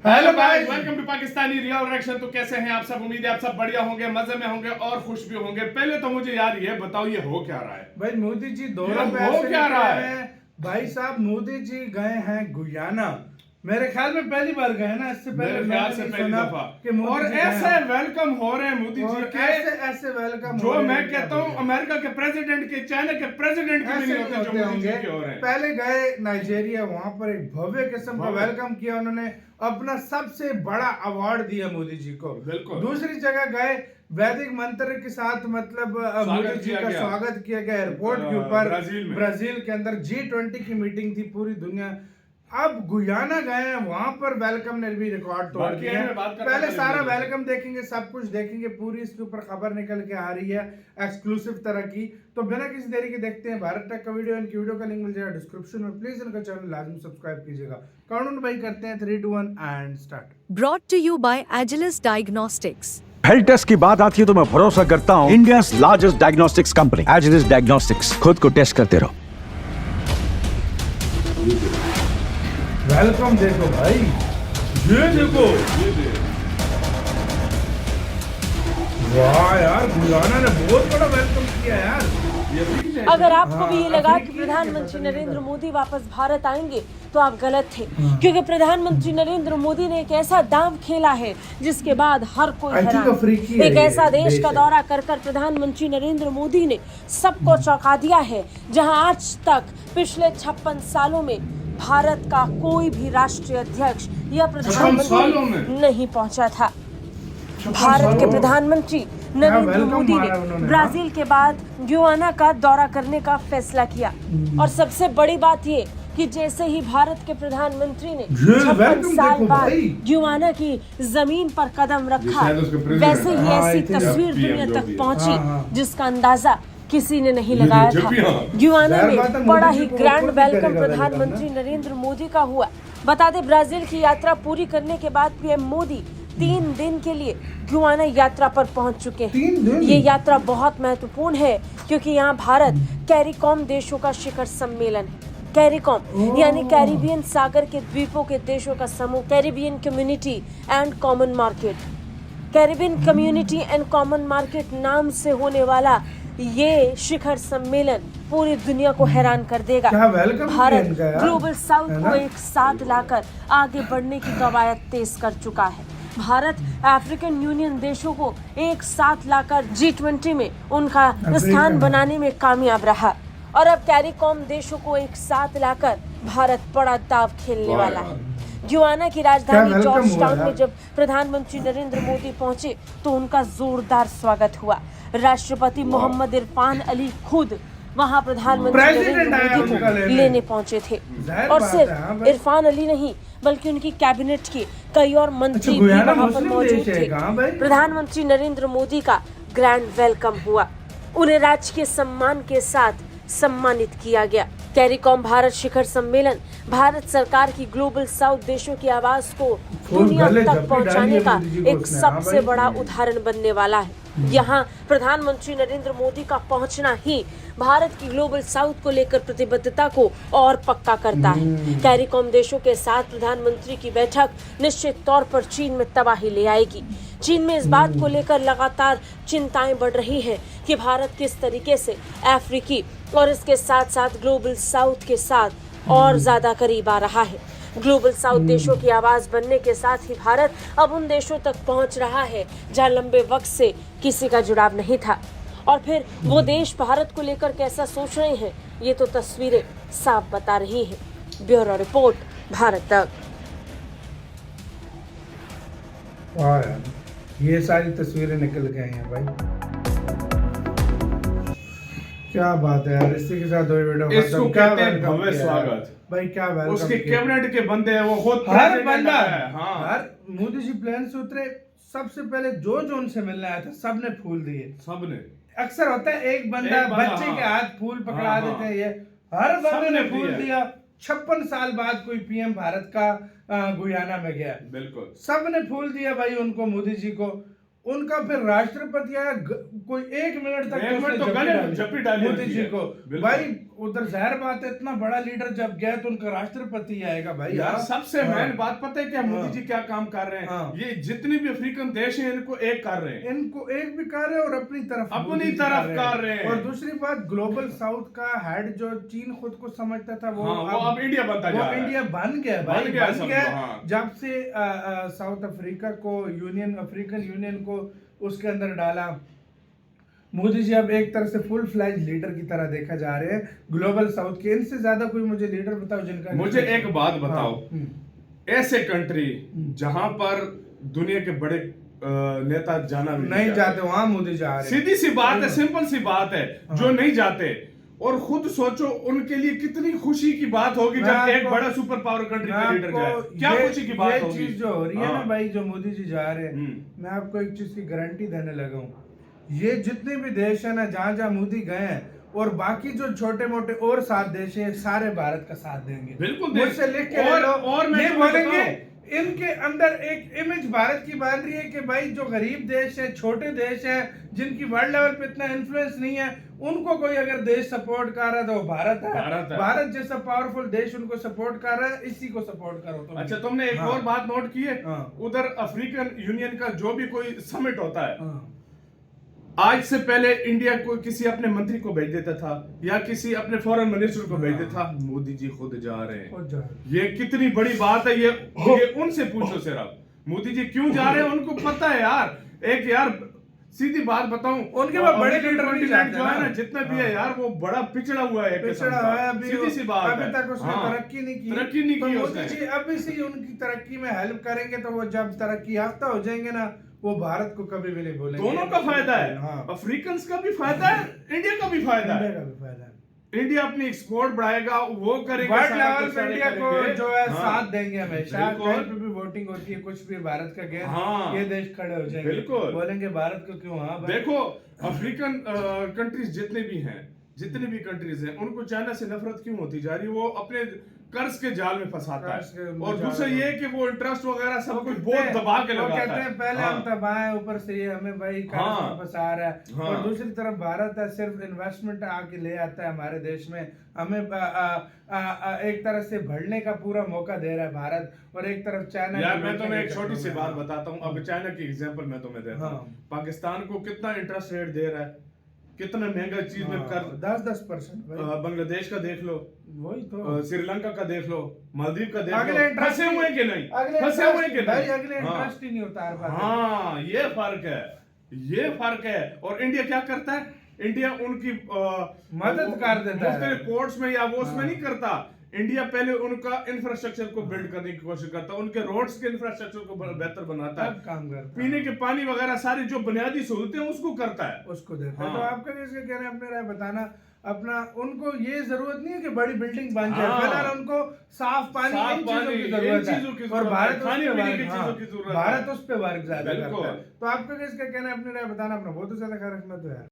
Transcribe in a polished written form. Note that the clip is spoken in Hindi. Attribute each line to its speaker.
Speaker 1: Hello guys, welcome to Pakistani real reaction. तो कैसे हैं आप सब? उम्मीद है आप सब बढ़िया होंगे, मजे में होंगे और खुश भी होंगे। पहले तो मुझे यार ये बताओ, ये हो क्या रहा है
Speaker 2: भाई? मोदी जी दौरे पे
Speaker 1: हो क्या रहा है
Speaker 2: भाई साहब? मोदी जी गए हैं गुयाना। मेरे ख्याल में पहली बार गए ना, इससे पहले
Speaker 1: मेरे ख्याल से पहली दफा। और
Speaker 2: जी
Speaker 1: ऐसे वेलकम हो रहे हैं मोदी जी के,
Speaker 2: ऐसे वेलकम
Speaker 1: जो मैं कहता हूँ अमेरिका के प्रेसिडेंट के, चाइना के प्रेसिडेंट के भी नहीं होते जो मोदी जी के हो रहे हैं।
Speaker 2: पहले गए नाइजीरिया, वहां पर एक भव्य किस्म का वेलकम किया उन्होंने, अपना सबसे बड़ा अवार्ड दिया मोदी जी को।
Speaker 1: बिल्कुल।
Speaker 2: दूसरी जगह गए, वैदिक मंत्र के साथ मतलब मोदी जी का स्वागत किया गया एयरपोर्ट के ऊपर ब्राजील के अंदर। G20 की मीटिंग थी पूरी दुनिया। अब गुयाना गए हैं, वहां पर वेलकम ने भी रिकॉर्ड तोड़ दिया है। पहले सारा वेलकम देखेंगे, सब कुछ देखेंगे, पूरी इसके ऊपर खबर निकल के आ रही है एक्सक्लूसिव तरह की। तो बिना किसी देरी के देखते हैं भारत टेक का वीडियो। इनकी वीडियो का लिंक मिल जाएगा डिस्क्रिप्शन में। प्लीज इनका चैनल लाजमी सब्सक्राइब कीजिएगा। काउंट भाई करते हैं 3 2 1 and start.
Speaker 3: Brought to you by Agilus Diagnostics.
Speaker 4: Health test की बात आती है तो मैं भरोसा करता हूँ India largest diagnostics company Agilus Diagnostics. खुद को टेस्ट करते रहो।
Speaker 2: वेलकम देखो भाई, ये देखो, वाह यार, गुयाना ने बहुत बड़ा वेलकम किया यार।
Speaker 5: अगर आपको भी ये लगा कि प्रधानमंत्री नरेंद्र मोदी वापस भारत आएंगे तो आप गलत थे, क्योंकि प्रधानमंत्री नरेंद्र मोदी ने एक ऐसा दांव खेला है जिसके बाद हर कोई हैरान। एक ऐसा देश का दौरा कर प्रधानमंत्री नरेंद्र मोदी ने सबको चौंका दिया है, जहां आज तक पिछले 56 सालों में भारत का कोई भी राष्ट्रीय अध्यक्ष या प्रधानमंत्री नहीं पहुंचा था। भारत के प्रधानमंत्री नरेंद्र मोदी ने ब्राजील के बाद गुयाना का दौरा करने का फैसला किया। और सबसे बड़ी बात ये कि जैसे ही भारत के प्रधानमंत्री ने 56 साल बाद गुयाना की जमीन पर कदम रखा, वैसे ही ऐसी तस्वीर दुनिया तक पहुंची जिसका अंदाजा किसी ने नहीं लगाया था। गुयाना में बड़ा ही ग्रैंड वेलकम प्रधानमंत्री नरेंद्र मोदी का हुआ। बता दें, ब्राजील की यात्रा पूरी करने के बाद पीएम मोदी 3 दिन के लिए गुयाना यात्रा पर पहुंच चुके हैं। ये यात्रा बहुत महत्वपूर्ण है क्योंकि यहाँ भारत कैरिकॉम देशों का शिखर सम्मेलन है। कैरिकॉम यानी कैरिबियन सागर के द्वीपों के देशों का समूह, Caribbean community and common market. Caribbean community and common market नाम से होने वाला ये शिखर सम्मेलन पूरी दुनिया को हैरान कर देगा। भारत ग्लोबल साउथ को एक साथ लाकर आगे बढ़ने की कवायद तेज कर चुका है। भारत अफ्रीकन यूनियन देशों को एक साथ लाकर G20 में उनका स्थान बनाने में कामयाब रहा। और अब कैरिकॉम देशों को एक साथ लाकर भारत बड़ा दांव खेलने वाला है। गुयाना की राजधानी जॉर्ज टाउन में जब प्रधानमंत्री नरेंद्र मोदी पहुंचे तो उनका जोरदार स्वागत हुआ। राष्ट्रपति मोहम्मद इरफान अली खुद वहां प्रधानमंत्री नरेंद्र मोदी को लेने पहुंचे थे। और सिर्फ इरफान अली नहीं, बल्कि उनकी कैबिनेट के कई और मंत्री भी वहां पर मौजूद थे। प्रधानमंत्री नरेंद्र मोदी का ग्रैंड वेलकम हुआ। उन्हें राजकीय सम्मान के साथ सम्मानित किया गया। कैरिकॉम भारत शिखर सम्मेलन भारत सरकार की ग्लोबल साउथ देशों की आवाज को दुनिया तक पहुंचाने का एक सबसे बड़ा उदाहरण बनने वाला है। यहाँ प्रधानमंत्री नरेंद्र मोदी का पहुंचना ही भारत की ग्लोबल साउथ को लेकर प्रतिबद्धता को और पक्का करता है। कैरिकॉम देशों के साथ प्रधानमंत्री की बैठक निश्चित तौर पर चीन में तबाही ले आएगी। चीन में इस बात को लेकर लगातार चिंताएं बढ़ रही हैं कि भारत किस तरीके से अफ्रीकी और इसके साथ साथ ग्लोबल साउथ के साथ और ज्यादा करीब आ रहा है। ग्लोबल साउथ देशों की आवाज बनने के साथ ही भारत अब उन देशों तक पहुंच रहा है जहां लंबे वक्त से किसी का जुड़ाव नहीं था। और फिर वो देश भारत को लेकर कैसा सोच रहे हैं, ये तो तस्वीरें साफ बता रही हैं। ब्यूरो रिपोर्ट, भारत तक।
Speaker 2: वाह यार, ये सारी तस्वीरें निकल गए हैं भाई। क्या बात है यार, इसी के साथ
Speaker 1: इसको कहते हैं भव्य स्वागत
Speaker 2: भाई। क्या वेलकम,
Speaker 1: उसके कैबिनेट के बंदे हैं, वो खुद
Speaker 2: हर बंदा
Speaker 1: है। हाँ,
Speaker 2: हर मोदी जी प्लेन से उतरे, सबसे पहले जो उनसे मिलने आया था सबने फूल दिए।
Speaker 1: सबने,
Speaker 2: अक्सर होता है एक बंदा बच्चे के हाथ फूल पकड़ा देते हैं, ये हर बंदे ने फूल दिया। 56 साल बाद कोई पीएम भारत का गुयाना में गया, बिल्कुल सबने फूल दिया भाई उनको, मोदी जी को। उनका फिर राष्ट्रपति आया, कोई 1 मिनट तक
Speaker 1: तो गले में झप्पी डाली
Speaker 2: मोदी जी को भाई। उधर जाहिर बात है इतना बड़ा लीडर जब गया तो उनका राष्ट्रपति आएगा भाई।
Speaker 1: यार सबसे मेन बात पता है क्या मोदी जी क्या काम कर रहे हैं? ये जितने भी अफ्रीकन देश हैं इनको एक कर रहे हैं,
Speaker 2: इनको एक भी कर रहे हैं और अपनी तरफ
Speaker 1: कर रहे हैं।
Speaker 2: और दूसरी बात ग्लोबल साउथ का हेड जो चीन खुद को समझता था वो
Speaker 1: अब इंडिया बनता जा रहा है।
Speaker 2: इंडिया बन गया भाई,
Speaker 1: बन गया।
Speaker 2: जब से साउथ अफ्रीका को अफ्रीकन यूनियन को उसके अंदर डाला, मोदी जी अब एक तरह से फुल फ्लैज लीडर की तरह देखा जा रहे हैं ग्लोबल साउथ के। इनसे ज्यादा कोई मुझे लीडर बताओ जिनका।
Speaker 1: मुझे एक बात बताओ, ऐसे कंट्री जहां पर दुनिया के बड़े नेता जाना
Speaker 2: नहीं जाते वहां मोदी जा रहे हैं।
Speaker 1: सीधी सी बात है, सिंपल सी बात है, जो नहीं जाते। और खुद सोचो उनके लिए कितनी खुशी की बात होगी जब एक बड़ा सुपर पावर कंट्री का लीडर जाए। क्या खुशी की बात होगी।
Speaker 2: ये चीज जो हो रही है ना भाई, जो मोदी जी जा रहे हैं, मैं आपको एक चीज की गारंटी देने लगा हूँ, ये जितने भी देश है ना जहां जहां मोदी गए हैं और बाकी जो छोटे मोटे और 7 देश हैं सारे भारत का साथ देंगे।
Speaker 1: बिल्कुल
Speaker 2: मुझसे लिख के ले लो। और मैं बोलेंगे इनके अंदर एक इमेज भारत की बन रही है कि भाई जो गरीब देश है, छोटे देश है, जिनकी वर्ल्ड लेवल पे इतना इन्फ्लुएंस नहीं है, उनको कोई अगर देश सपोर्ट कर रहा है तो वो भारत है। भारत जैसा पावरफुल देश उनको सपोर्ट कर रहा है, इसी को सपोर्ट करो तुम।
Speaker 1: अच्छा, तुमने एक और बात नोट की है, उधर अफ्रीकन यूनियन का जो भी कोई समिट होता है, आज से पहले इंडिया को किसी अपने मंत्री को भेज देता था या किसी अपने फॉरेन मिनिस्टर को भेज देता था। मोदी जी खुद जा रहे हैं। ये कितनी बड़ी बात है। ये उनसे पूछो सिर्फ, मोदी जी क्यों जा रहे हैं? उनको पता है यार। एक यार सीधी बात बताऊं,
Speaker 2: उनके बाद बड़े लीडर
Speaker 1: जो है ना जितना भी है यार, वो बड़ा पिछड़ा हुआ है। सीधी सी बात,
Speaker 2: अभी तक उसने तरक्की नहीं की। तो मोदी जी अभी से उनकी तरक्की में हेल्प करेंगे तो वो जब तरक्की याफ्ता हो जाएंगे ना, वो भारत को कभी भी नहीं बोलेंगे।
Speaker 1: दोनों का फायदा है। अफ्रीकन का भी फायदा है, इंडिया का भी फायदा है। इंडिया अपनी एक्सपोर्ट बढ़ाएगा, वो करेगा।
Speaker 2: वर्ल्ड लेवल पे इंडिया को जो है साथ देंगे हमेशा। कहीं पे भी वोटिंग होती है, कुछ भी भारत का गैर ये देश खड़े हो जाएंगे।
Speaker 1: बिल्कुल
Speaker 2: बोलेंगे भारत को क्यों। हाँ
Speaker 1: देखो, अफ्रीकन कंट्रीज जितने भी हैं, जितनी भी कंट्रीज हैं, उनको चाइना से नफरत क्यों होती जा रही है? वो अपने कर्ज के जाल में फंसाता है। और दूसरा ये कि वो इंटरेस्ट वगैरह सब कुछ बहुत दबा के लगाता है।
Speaker 2: कहते हैं पहले हम दबाएं, ऊपर से ये हमें भाई कर्ज में फंसा रहा है। और दूसरी तरफ भारत है सिर्फ इन्वेस्टमेंट आके ले आता है हमारे देश में, हमें एक तरह से बढ़ने का पूरा मौका दे रहा है भारत। और एक तरफ चाइना।
Speaker 1: यार मैं तुम्हें एक छोटी सी बात बताता हूँ। अब चाइना की एग्जांपल मैं तुम्हें देता हूँ। पाकिस्तान को कितना इंटरेस्ट रेट दे रहा है, कितना महंगा चीज में कर
Speaker 2: 10%
Speaker 1: बांग्लादेश का देख लो,
Speaker 2: वही तो
Speaker 1: श्रीलंका का देख लो, मालदीव का देख लो। फंसे हुए कि नहीं? फंसे हुए कि नहीं?
Speaker 2: अगले इंटरेस्ट ही नहीं उतार पाते।
Speaker 1: हाँ, ये फर्क है। और इंडिया क्या करता है? इंडिया उनकी
Speaker 2: मदद कर देता है
Speaker 1: पोर्ट्स में या वो उसमें नहीं करता। इंडिया पहले उनका इंफ्रास्ट्रक्चर को बिल्ड करने की कोशिश करता है, उनके रोड्स के इंफ्रास्ट्रक्चर को बेहतर बनाता है,
Speaker 2: काम करता है,
Speaker 1: पीने के पानी वगैरह सारी जो बुनियादी सहूलतें उसको करता है,
Speaker 2: उसको देता है। तो आपका कैसे कह रहे हैं अपने राय बताना अपना। उनको ये जरूरत नहीं है कि बड़ी बिल्डिंग बन जाए, फिलहाल उनको साफ पानी की जरूरत है। और भारत भारत उस पे वर्क ज्यादा करता है। तो आपका कैसे कहना है अपने राय बताना। अपना बहुत ज्यादा ख्याल रखना तो यार।